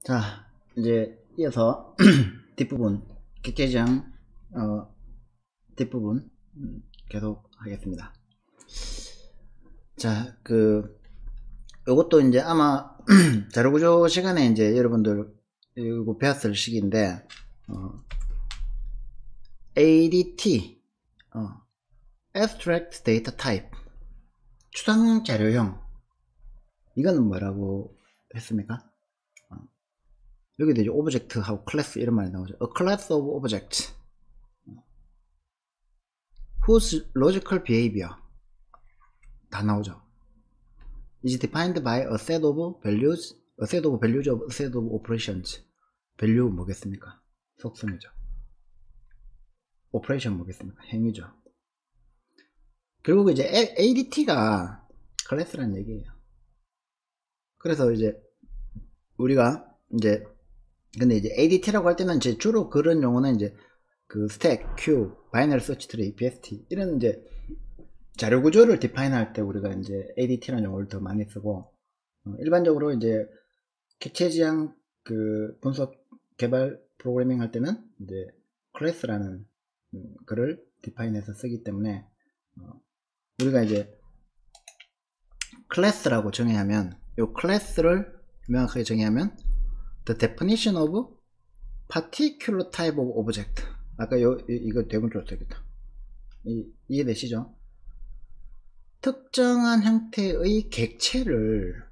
자, 이제 이어서 뒷부분 객체지향 뒷부분 계속 하겠습니다. 자, 요것도 이제 아마 자료구조 시간에 이제 여러분들 이거 배웠을 시기인데 ADT Abstract Data Type 추상 자료형, 이거는 뭐라고 했습니까? 여기도 이제 오브젝트하고 클래스 이런 말이 나오죠. A class of objects whose logical behavior 다 나오죠. is defined by a set of values, a set of values of a set of operations. value 뭐겠습니까? 속성이죠. operation 뭐겠습니까? 행위죠. 결국 이제 ADT가 클래스라는 얘기예요. 그래서 이제 우리가 이제 근데 이제 ADT라고 할 때는 이제 주로 그런 용어는 이제 그 스택, 큐, 바이너리 서치 트리, BST 이런 이제 자료 구조를 디파인 할 때 우리가 이제 ADT라는 용어를 더 많이 쓰고 일반적으로 이제 객체 지향 분석 개발 프로그래밍 할 때는 이제 클래스라는 그를 디파인해서 쓰기 때문에 우리가 이제 클래스라고 정의하면 요 클래스를 명확하게 정의하면 The definition of particular type of object. 아까 이거 대문으로 써야겠다. 이해되시죠? 특정한 형태의 객체를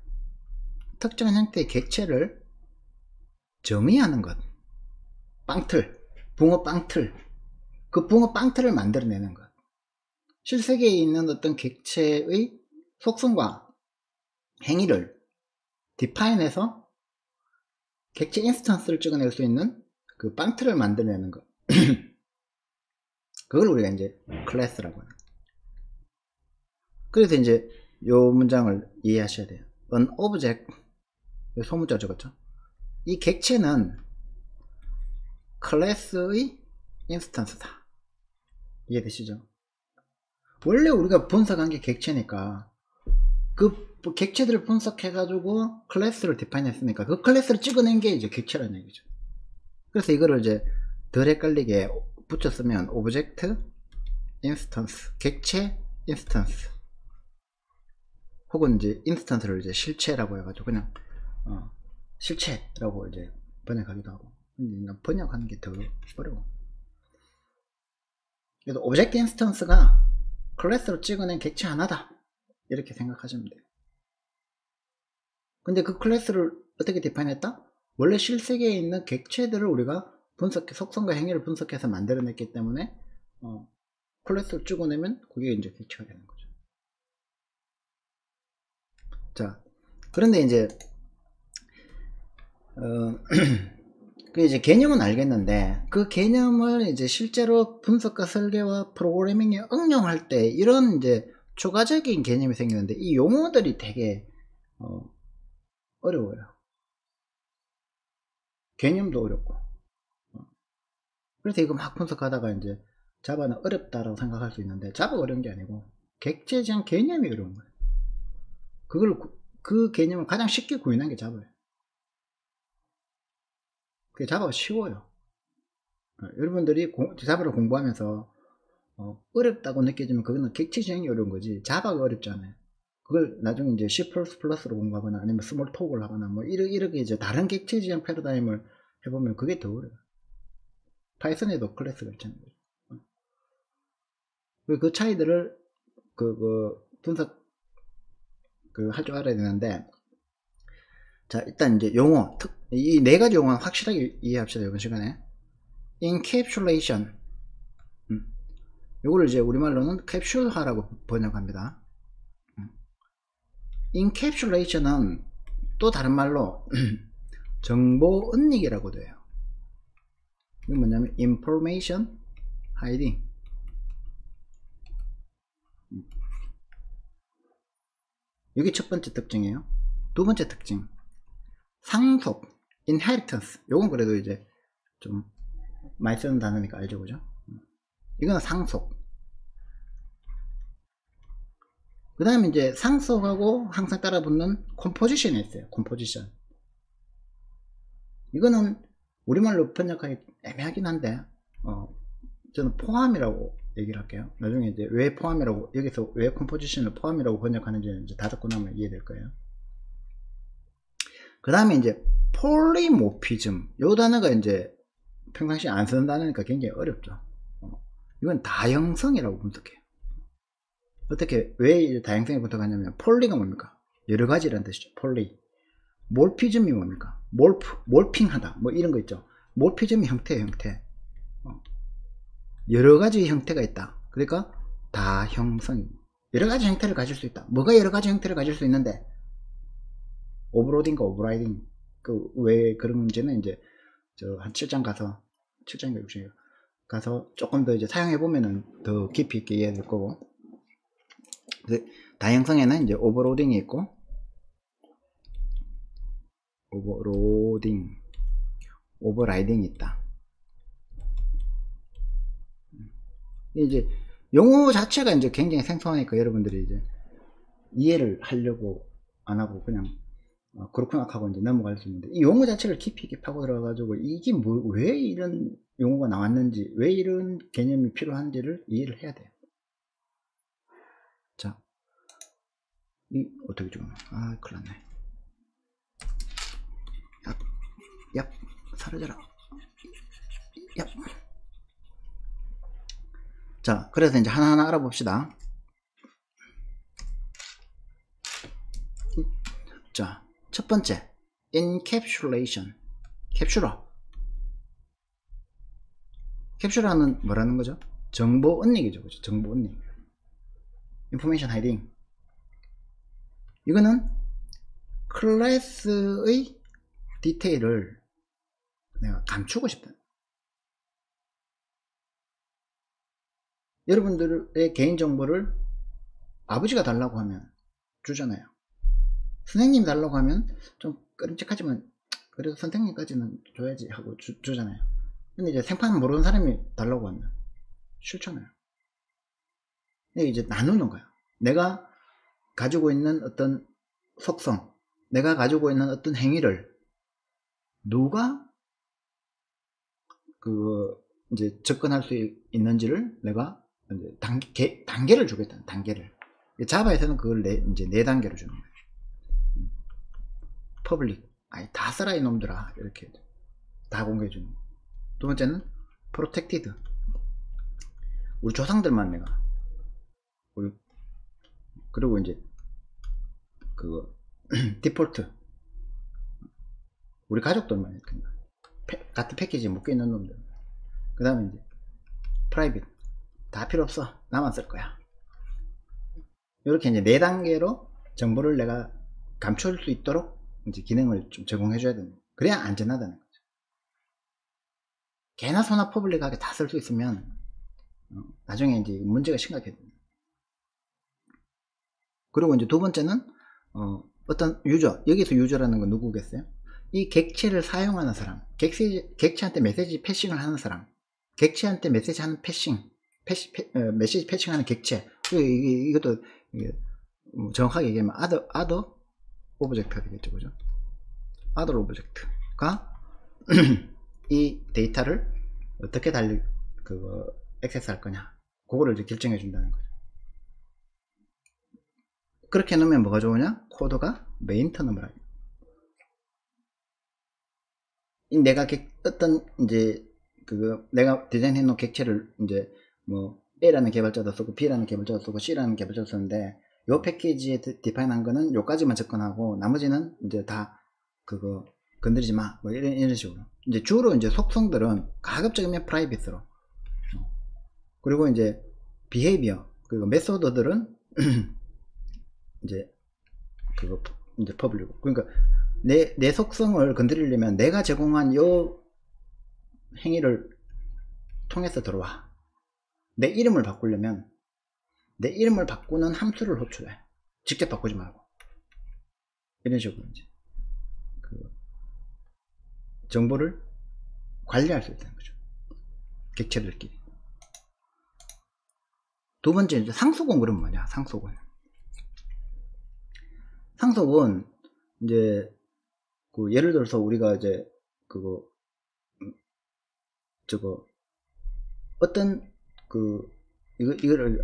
정의하는 것. 빵틀, 붕어 빵틀. 그 붕어 빵틀을 만들어내는 것. 실세계에 있는 어떤 객체의 속성과 행위를 디파인해서 객체 인스턴스를 찍어낼 수 있는 그 빵틀을 만들어내는 것. 그걸 우리가 이제 클래스라고 해요. 그래서 이제 요 문장을 이해하셔야 돼요. An object, 요 소문자 적었죠. 이 객체는 클래스의 인스턴스다. 이해되시죠? 원래 우리가 분석한 게 객체니까 그 객체들을 분석해가지고 클래스를 디파인 했으니까 그 클래스를 찍어낸 게 이제 객체라는 얘기죠. 그래서 이거를 이제 덜 헷갈리게 붙였으면 오브젝트 인스턴스, 객체 인스턴스, 혹은 이제 인스턴스를 이제 실체라고 해가지고 그냥 실체라고 이제 번역하기도 하고. 근데 번역하는 게 더 어려워. 그래서 오브젝트 인스턴스가 클래스로 찍어낸 객체 하나다, 이렇게 생각하시면 돼요. 근데 그 클래스를 어떻게 디파인했다? 원래 실세계에 있는 객체들을 우리가 속성과 행위를 분석해서 만들어냈기 때문에 클래스를 찍어내면 그게 이제 객체가 되는 거죠. 자, 그런데 이제 그 이제 개념은 알겠는데 그 개념을 이제 실제로 분석과 설계와 프로그래밍에 응용할 때 이런 이제 추가적인 개념이 생기는데 이 용어들이 되게 어려워요. 개념도 어렵고. 그래서 이거 막 분석하다가 이제 자바는 어렵다라고 생각할 수 있는데 자바가 어려운 게 아니고 객체에 대한 개념이 어려운 거예요. 그 개념을 가장 쉽게 구현한 게 자바예요. 그게 자바가 쉬워요. 여러분들이 자바를 공부하면서 어렵다고 느껴지면 그거는 객체 지향이 어려운 거지 자바가 어렵지 않아요. 그걸 나중에 이제 C++로 공부하거나 아니면 스몰톡을 하거나 뭐 이렇게 이제 다른 객체 지향 패러다임을 해보면 그게 더 어려워요. 파이썬에도 클래스가 있잖아요. 그 차이들을 분석 할 줄 알아야 되는데, 자, 일단 이제 용어 이 네 가지 용어는 확실하게 이해합시다. 이번 시간에 encapsulation, 요거를 이제 우리말로는 캡슐화라고 번역합니다. encapsulation은 또 다른 말로 정보 은닉이라고도 해요. 이건 뭐냐면 information hiding. 이게 첫 번째 특징이에요. 두 번째 특징, 상속, inheritance. 요건 그래도 이제 좀 많이 쓰는 단어니까 알죠, 그죠? 이거는 상속. 그 다음에 이제 상속하고 항상 따라 붙는 컴포지션이 있어요. 컴포지션. 이거는 우리말로 번역하기 애매하긴 한데 저는 포함이라고 얘기를 할게요. 나중에 이제 왜 포함이라고, 여기서 왜 컴포지션을 포함이라고 번역하는지는 이제 다 듣고 나면 이해될 거예요. 그 다음에 이제 폴리모피즘, 요 단어가 이제 평상시에 안 쓰는 단어니까 굉장히 어렵죠. 이건 다형성이라고 분석해요. 어떻게, 왜 다형성이 분석하냐면, 폴리가 뭡니까? 여러 가지라는 뜻이죠. 폴리. 몰피즘이 뭡니까? 몰핑하다. 뭐 이런 거 있죠. 몰피즘이 형태예요, 형태. 여러 가지 형태가 있다. 그러니까 다형성. 여러 가지 형태를 가질 수 있다. 뭐가 여러 가지 형태를 가질 수 있는데? 오버로딩과 오버라이딩. 왜 그런 문제는 이제, 한 7장 가서, 7장인가 6장인가 가서 조금 더 이제 사용해보면은 더 깊이 있게 이해될 거고. 다형성에는 이제 오버로딩이 있고, 오버로딩, 오버라이딩이 있다. 이제 용어 자체가 이제 굉장히 생소하니까 여러분들이 이제 이해를 하려고 안 하고 그냥 그렇구나 하고 이제 넘어갈 수 있는데, 이 용어 자체를 깊이 있게 파고 들어가가지고 이게 왜 이런 용어가 나왔는지, 왜 이런 개념이 필요한지를 이해를 해야 돼요. 자, 어떻게 좀, 큰일 났네. 얍, 사라져라. 얍. 자, 그래서 이제 하나하나 알아봅시다. 자, 첫 번째, encapsulation. 캡슐러는 뭐라는 거죠? 정보 은닉이죠. 그죠? 정보 은닉. information hiding. 이거는 클래스의 디테일을 내가 감추고 싶다. 여러분들의 개인정보를 아버지가 달라고 하면 주잖아요. 선생님이 달라고 하면 좀 끔찍하지만 그래도 선생님까지는 줘야지 하고 주잖아요. 근데 이제 생판 모르는 사람이 달라고 하면 싫잖아요. 근데 이제 나누는 거야. 내가 가지고 있는 어떤 속성, 내가 가지고 있는 어떤 행위를 누가 이제 접근할 수 있는지를 내가 이제 단계를 주겠다. 단계를. 자바에서는 그걸 이제 4단계로 주는 거예요. 퍼블릭, 다 써라 이놈들아, 이렇게 다 공개해 주는 거예요. 두 번째는 프로텍티드. 우리 조상들만 내가. 그리고 이제 디폴트. 우리 가족들만 같은 패키지에 묶여 있는 놈들. 그 다음에 이제 프라이빗. 다 필요 없어. 나만 쓸 거야. 이렇게 이제 4단계로 정보를 내가 감출 수 있도록 이제 기능을 좀 제공해 줘야 됩니다. 그래야 안전하다는 거죠. 개나 소나 퍼블릭하게 다 쓸 수 있으면 나중에 이제 문제가 심각해집니다. 그리고 이제 두 번째는 어떤 유저, 여기서 유저라는 건 누구겠어요? 이 객체를 사용하는 사람, 객체한테 메시지 패싱을 하는 사람, 객체한테 메시지 하는 메시지 패싱하는 객체. 이것도 정확하게 얘기하면 other 오브젝트가 되겠죠, 그죠? other 오브젝트가 이 데이터를 어떻게 액세스할 거냐, 그거를 이제 결정해 준다는 거죠. 그렇게 해놓으면 뭐가 좋으냐? 코드가 메인터너블. 내가 어떤 이제 내가 디자인해 놓은 객체를 이제 뭐 A라는 개발자도 쓰고 B라는 개발자도 쓰고 C라는 개발자도 쓰는데, 요 패키지에 디파인한 거는 요까지만 접근하고 나머지는 이제 다 건드리지 마, 뭐 이런 식으로. 이제 주로 이제 속성들은 가급적이면 프라이빗으로, 그리고 이제 비헤이비어, 그리고 메소드들은 이제 이제 퍼블릭. 그러니까 내 속성을 건드리려면 내가 제공한 요 행위를 통해서 들어와. 내 이름을 바꾸려면 내 이름을 바꾸는 함수를 호출해. 직접 바꾸지 말고. 이런 식으로 이제 정보를 관리할 수 있다는 거죠. 객체들끼리. 두 번째, 이제 상속은 그럼 뭐냐? 상속은 이제 예를 들어서 우리가 이제 그거 저거 어떤 이거를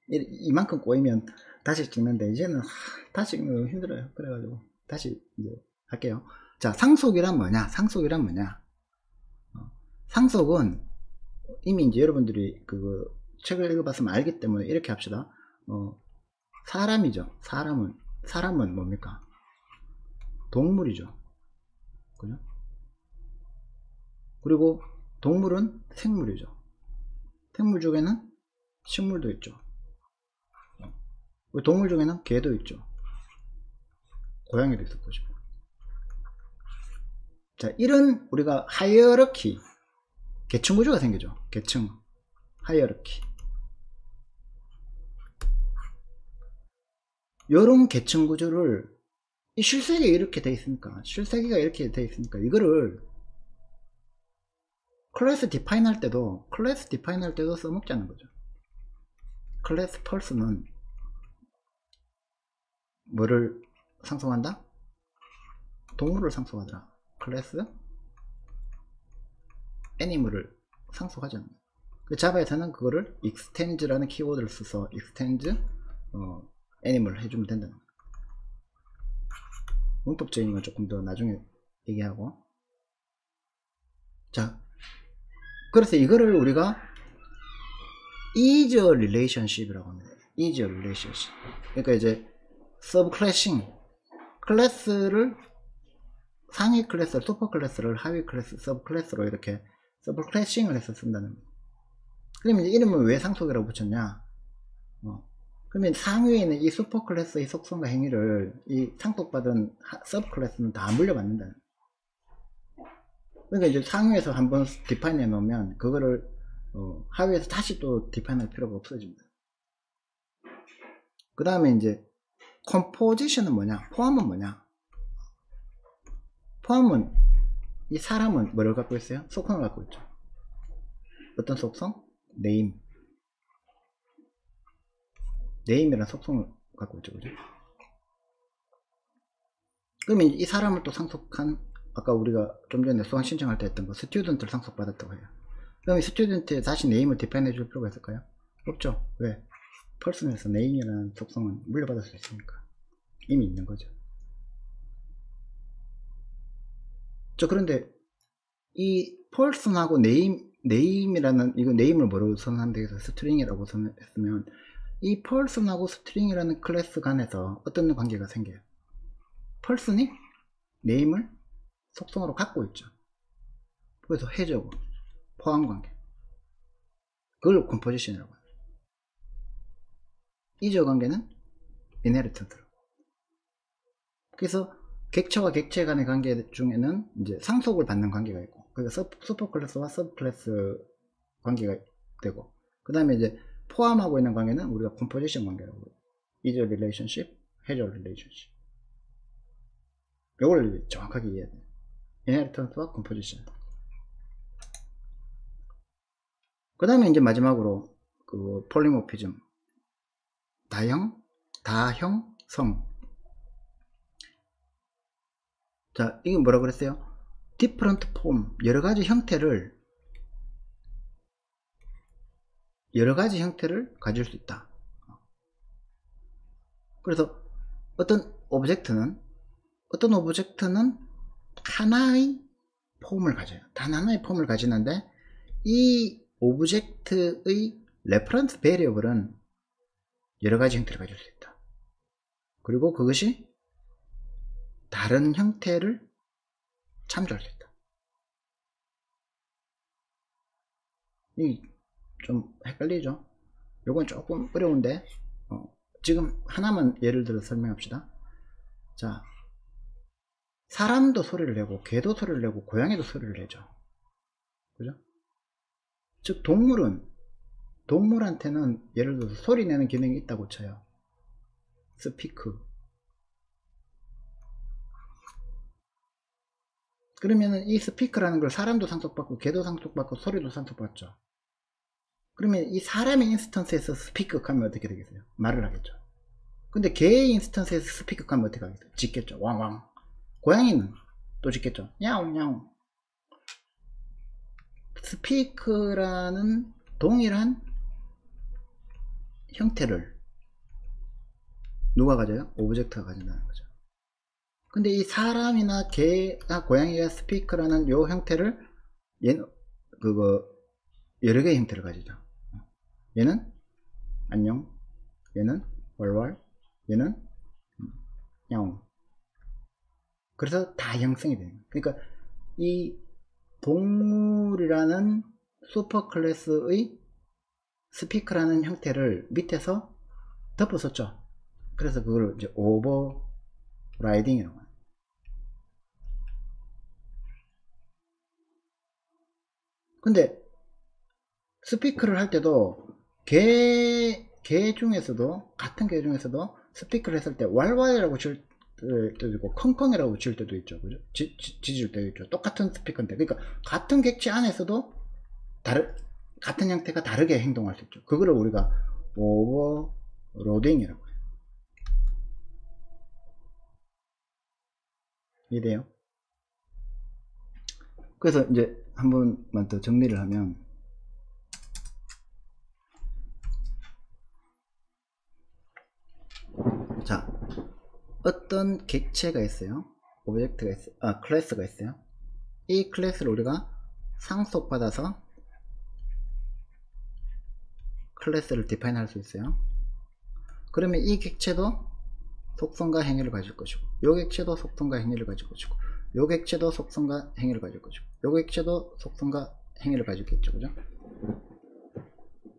이만큼 꼬이면 다시 찍는데 이제는 다시 찍는 거 힘들어요. 그래가지고 다시 이제 할게요. 자, 상속이란 뭐냐? 상속이란 뭐냐? 상속은 이미 이제 여러분들이 책을 읽어봤으면 알기 때문에 이렇게 합시다. 사람이죠. 사람은 뭡니까? 동물이죠. 그죠? 그리고 동물은 생물이죠. 생물 중에는 식물도 있죠. 동물 중에는 개도 있죠. 고양이도 있을 것이고. 자, 이런 우리가 하이어러키, 계층 구조가 생기죠. 계층, 하이어러키. 요런 계층 구조를 이 실세계에 이렇게 돼 있으니까, 실세계가 이렇게 돼 있으니까 이거를 클래스 디파인 할 때도 써먹자는 거죠. 클래스 펄스는 뭐를 상속한다? 동물을 상속하더라. 클래스 애니멀을 상속하잖아요. 자바에서는 그거를 extend라는 키워드를 써서 extend 애니멀 해주면 된다는 거예요. 문법적인 건 조금 더 나중에 얘기하고. 자, 그래서 이거를 우리가 is a relationship이라고 합니다. is a relationship. 그러니까 이제 서브클래싱, 클래스를 상위 클래스, 슈퍼 클래스를 하위 클래스, 서브 클래스로 이렇게 서브클래싱을 해서 쓴다는 거예요. 그러면 이제 이름을 왜 상속이라고 붙였냐? 그러면 상위에 있는 이 슈퍼 클래스의 속성과 행위를 이 상속받은 서브 클래스는 다 물려받는다는 거예요. 그러니까 이제 상위에서 한번 디파인 해 놓으면 그거를 하위에서 다시 또 디파인 할 필요가 없어집니다. 그 다음에 이제 컴포지션은 뭐냐? 포함은 뭐냐? 포함은 이 사람은 뭐를 갖고 있어요? 속성을 갖고 있죠. 어떤 속성? 네임이라는 속성을 갖고 있죠. 그죠? 그러면 이 사람을 또 상속한, 아까 우리가 좀 전에 수강 신청할 때 했던 거 스튜던트를 상속받았다고 해요. 그럼 이 스튜던트에 다시 네임을 디파인 해줄 필요가 있을까요? 없죠. 왜? 펄슨에서 네임이라는 속성은 물려받을 수 있으니까 이미 있는 거죠. 그런데 이 펄슨하고 네임이라는, 이거 네임을 뭐로 선언하면 되겠어요? 스트링이라고 선언했으면 이 펄슨하고 스트링이라는 클래스 간에서 어떤 관계가 생겨요? 펄슨이 네임을 속성으로 갖고 있죠. 그래서 해적은 포함 관계, 그걸 컴포지션이라고 해요. 이저 관계는 이네리턴트라고. 그래서 객체와 객체 간의 관계 중에는 이제 상속을 받는 관계가 있고, 그러니까 슈퍼 클래스와 서브 클래스 관계가 되고, 그 다음에 이제 포함하고 있는 관계는 우리가 컴포지션 관계라고 해요. 이저 릴레이션십, 해저 릴레이션십. 이걸 정확하게 이해해야 돼요. 이네리턴스와 컴포지션. 그 다음에 이제 마지막으로 폴리모피즘, 다형성. 자, 이게 뭐라 그랬어요? different form, 여러가지 형태를 가질 수 있다. 그래서 어떤 오브젝트는 하나의 폼을 가져요. 단 하나의 폼을 가지는데 이 오브젝트의 레퍼런스 베리어블은 여러가지 형태를 가질 수 있다. 그리고 그것이 다른 형태를 참조할 수 있다. 이 좀 헷갈리죠? 요건 조금 어려운데 지금 하나만 예를 들어 설명합시다. 자, 사람도 소리를 내고 개도 소리를 내고 고양이도 소리를 내죠. 그죠? 즉 동물한테는 예를 들어서 소리 내는 기능이 있다고 쳐요. 스피크. 그러면은 이 스피크라는 걸 사람도 상속받고 개도 상속받고 소리도 상속받죠. 그러면 이 사람의 인스턴스에서 스피크 하면 어떻게 되겠어요? 말을 하겠죠. 근데 개의 인스턴스에서 스피크 하면 어떻게 하겠어요? 짖겠죠. 왕왕. 고양이는 또 짓겠죠. 야옹 야옹. 스피크라는 동일한 형태를 누가 가져요? 오브젝트가 가진다는 거죠. 근데 이 사람이나 개나 고양이가 스피크라는 요 형태를 얘는 여러 개의 형태를 가지죠. 얘는 안녕, 얘는 월월, 얘는 야옹. 그래서 다 형성이 되는 거예요. 그러니까 이 동물이라는 슈퍼 클래스의 스피크라는 형태를 밑에서 덮어섰죠. 그래서 그걸 이제 오버라이딩이라고 해요. 근데 스피크를 할 때도 개 중에서도, 같은 개 중에서도 스피크를 했을 때 왈왈이라고 칠 때도 있고 컹컹이라고 칠 때도 있죠. 그죠? 지질 때도 있죠. 똑같은 스피커인데. 그러니까 같은 객체 안에서도 같은 형태가 다르게 행동할 수 있죠. 그거를 우리가 오버로딩이라고 해요. 이해돼요? 그래서 이제 한 번만 더 정리를 하면, 자, 어떤 객체가 있어요. 오브젝트가 있어요. 클래스가 있어요. 이 클래스를 우리가 상속받아서 클래스를 디파인 할 수 있어요. 그러면 이 객체도 속성과 행위를 가질 것이고, 요 객체도 속성과 행위를 가질 것이고, 요 객체도 속성과 행위를 가질 것이고, 요 객체도 속성과 행위를 가지겠죠. 그죠?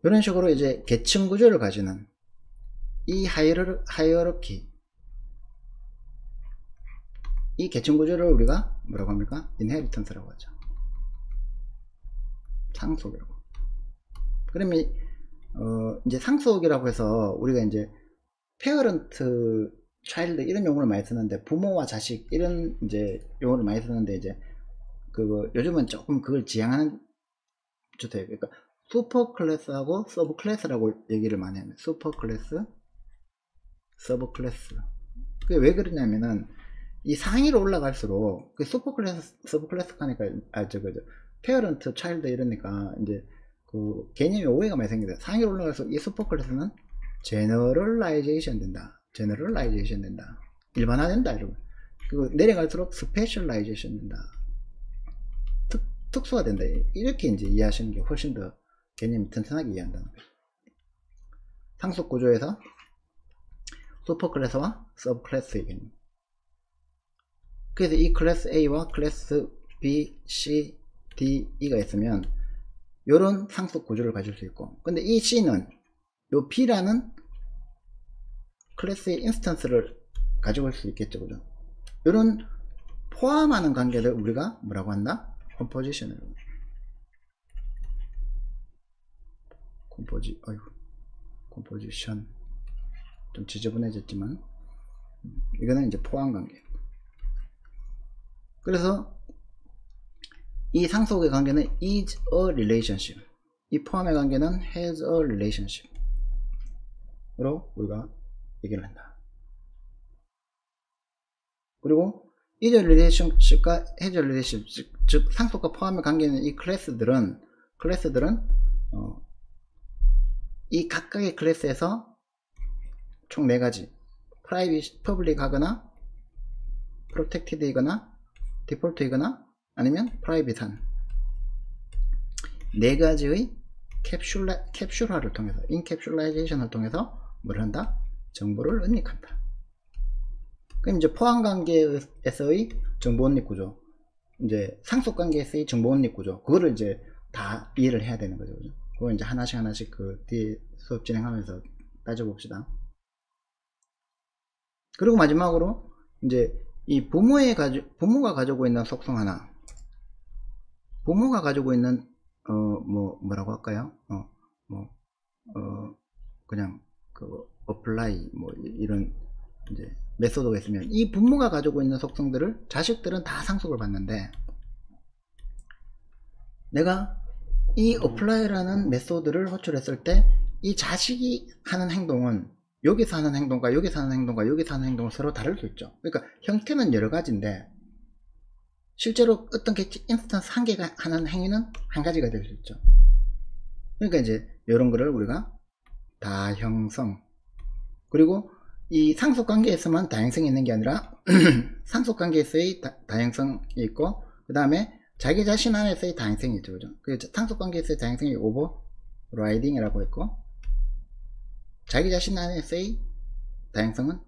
이런 식으로 이제 계층 구조를 가지는 이 하이어르키, 이 계층 구조를 우리가 뭐라고 합니까? 인헤리턴스라고 하죠. 상속이라고. 그러면 이제 상속이라고 해서 우리가 이제 페어런트, 차일드 이런 용어를 많이 쓰는데, 부모와 자식 이런 이제 용어를 많이 쓰는데, 이제 요즘은 조금 그걸 지향하는 주택. 그러니까 슈퍼 클래스하고 서브 클래스라고 얘기를 많이 합니다. 슈퍼 클래스, 서브 클래스. 그게 왜 그러냐면은 이 상위로 올라갈수록 그 슈퍼 클래스, 서브 클래스 하니까 페어런트, 차일드 이러니까 이제 그 개념에 오해가 많이 생기다. 상위로 올라갈수록 이 슈퍼 클래스는 제너럴라이제이션 된다. 제너럴라이제이션 된다. 일반화된다. 이러고. 그리고 내려갈수록 스페셜라이제이션 된다. 특수화 된다. 이렇게 이제 이해하시는 게 훨씬 더 개념이 튼튼하게 이해한다는 거예요. 상속 구조에서 슈퍼 클래스와 서브 클래스의 개념. 그래서 이 클래스 A와 클래스 B, C, D, E가 있으면 요런 상속 구조를 가질 수 있고, 근데 이 C는 요 B라는 클래스의 인스턴스를 가지고 올 수 있겠죠. 그죠? 요런 포함하는 관계를 우리가 뭐라고 한다? 컴포지션을. 컴포지션. 좀 지저분해졌지만, 이거는 이제 포함 관계. 그래서 이 상속의 관계는 is a relationship, 이 포함의 관계는 has a relationship 으로 우리가 얘기를 한다. 그리고 is a relationship과 has a relationship, 즉 상속과 포함의 관계는 이 클래스들은 이 각각의 클래스에서 총 4가지, 프라이빗, 퍼블릭하거나 프로텍티드이거나 디폴트이거나 아니면 프라이빗한 4가지의 캡슐화를 통해서, 인캡슐라이제이션을 통해서 뭘 한다? 정보를 은닉한다. 그럼 이제 포함관계에서의 정보 은닉 구조, 이제 상속관계에서의 정보 은닉 구조, 그거를 이제 다 이해를 해야 되는 거죠. 그거 이제 하나씩 그 뒤에 수업 진행하면서 따져봅시다. 그리고 마지막으로 이제 이 부모가 가지고 있는 속성 하나, 부모가 가지고 있는 뭐라고 할까요? 그냥 apply 이런 이제 메소드가 있으면, 이 부모가 가지고 있는 속성들을 자식들은 다 상속을 받는데, 내가 이 apply라는 메소드를 호출했을 때 이 자식이 하는 행동은 여기서 하는 행동과 여기서 하는 행동과 여기서 하는 행동은 서로 다를 수 있죠. 그러니까 형태는 여러 가지인데 실제로 어떤 객체 인스턴스 한 개가 하는 행위는 한 가지가 될 수 있죠. 그러니까 이제 이런 거를 우리가 다형성, 그리고 이 상속관계에서만 다양성이 있는 게 아니라 상속관계에서의 다양성이 있고, 그 다음에 자기 자신 안에서의 다양성이 있죠. 그죠? 그 상속관계에서의 다양성이 오버라이딩이라고 했고, 자기 자신 안에서의 다양성은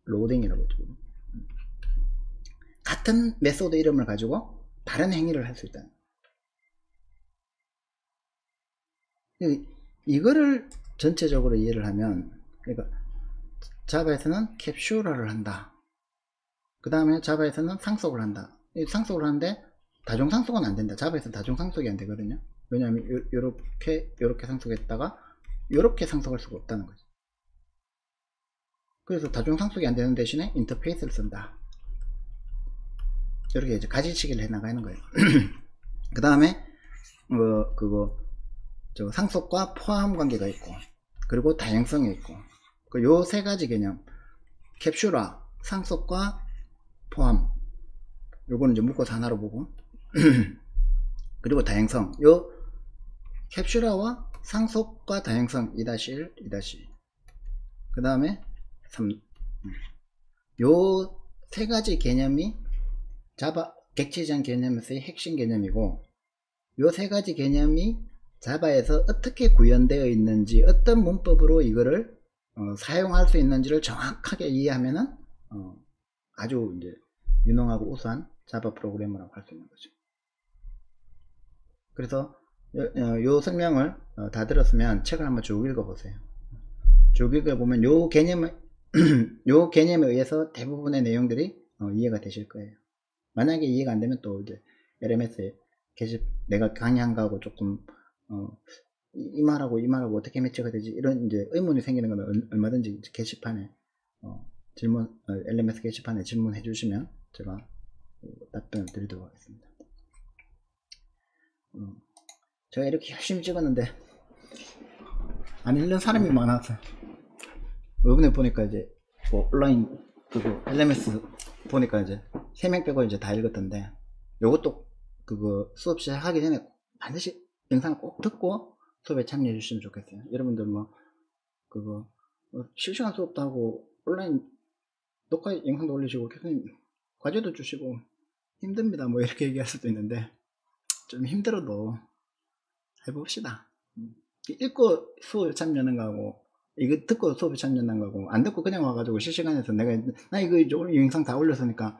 오버로딩이라고 했죠. 같은 메소드 이름을 가지고 다른 행위를 할 수 있다. 이거를 전체적으로 이해를 하면, 그러니까 자바에서는 캡슐화를 한다. 그 다음에 자바에서는 상속을 한다. 상속을 하는데 다중상속은 안 된다. 자바에서는 다중상속이 안 되거든요. 왜냐하면 요렇게 상속했다가 요렇게 상속할 수가 없다는 거죠. 그래서 다중상속이 안 되는 대신에 인터페이스를 쓴다. 이렇게 이제 가지치기를 해 나가는 거예요. 그 다음에 상속과 포함 관계가 있고, 그리고 다양성이 있고, 요 세 가지 개념, 캡슐화, 상속과 포함, 요거는 이제 묶어서 하나로 보고, 그리고 다양성, 요 캡슐화와 상속과 다양성 2-1, 2-2, 그 다음에 3, 요 세 가지 개념이 자바 객체지향 개념에서의 핵심 개념이고, 요 세 가지 개념이 자바에서 어떻게 구현되어 있는지, 어떤 문법으로 이거를 사용할 수 있는지를 정확하게 이해하면은 아주 이제 유능하고 우수한 자바 프로그래머라고 할 수 있는 거죠. 그래서 요 설명을 다 들었으면 책을 한번 쭉 읽어보세요. 쭉 읽어보면 요 개념에 요 개념에 의해서 대부분의 내용들이 이해가 되실 거예요. 만약에 이해가 안 되면 또 이제 LMS에 내가 강의한 거하고 조금 이 말하고 이 말하고 어떻게 매치가 되지, 이런 이제 의문이 생기는 건 얼마든지 게시판에 LMS 게시판에 질문해 주시면 제가 답변을 드리도록 하겠습니다. 제가 이렇게 열심히 찍었는데 안 읽는 사람이 많아서, 이번에 보니까 이제 온라인 LMS 보니까 이제 3명 빼고 이제 다 읽었던데, 요것도 수업 시작하기 전에 반드시 영상을 꼭 듣고 수업에 참여해 주시면 좋겠어요. 여러분들 실시간 수업도 하고 온라인 녹화 영상도 올리시고 교수님 과제도 주시고 힘듭니다 이렇게 얘기할 수도 있는데, 좀 힘들어도 해봅시다. 읽고 수업에 참여하는 거하고, 이거 듣고 수업에 참여하는 거하고, 안 듣고 그냥 와가지고 실시간에서 나 이거 영상 다 올렸으니까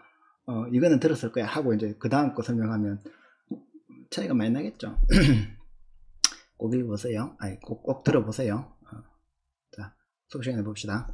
이거는 들었을 거야 하고 이제 그 다음 거 설명하면 차이가 많이 나겠죠. 꼭 읽어보세요. 꼭 들어보세요. 자, 수업 시간에 봅시다.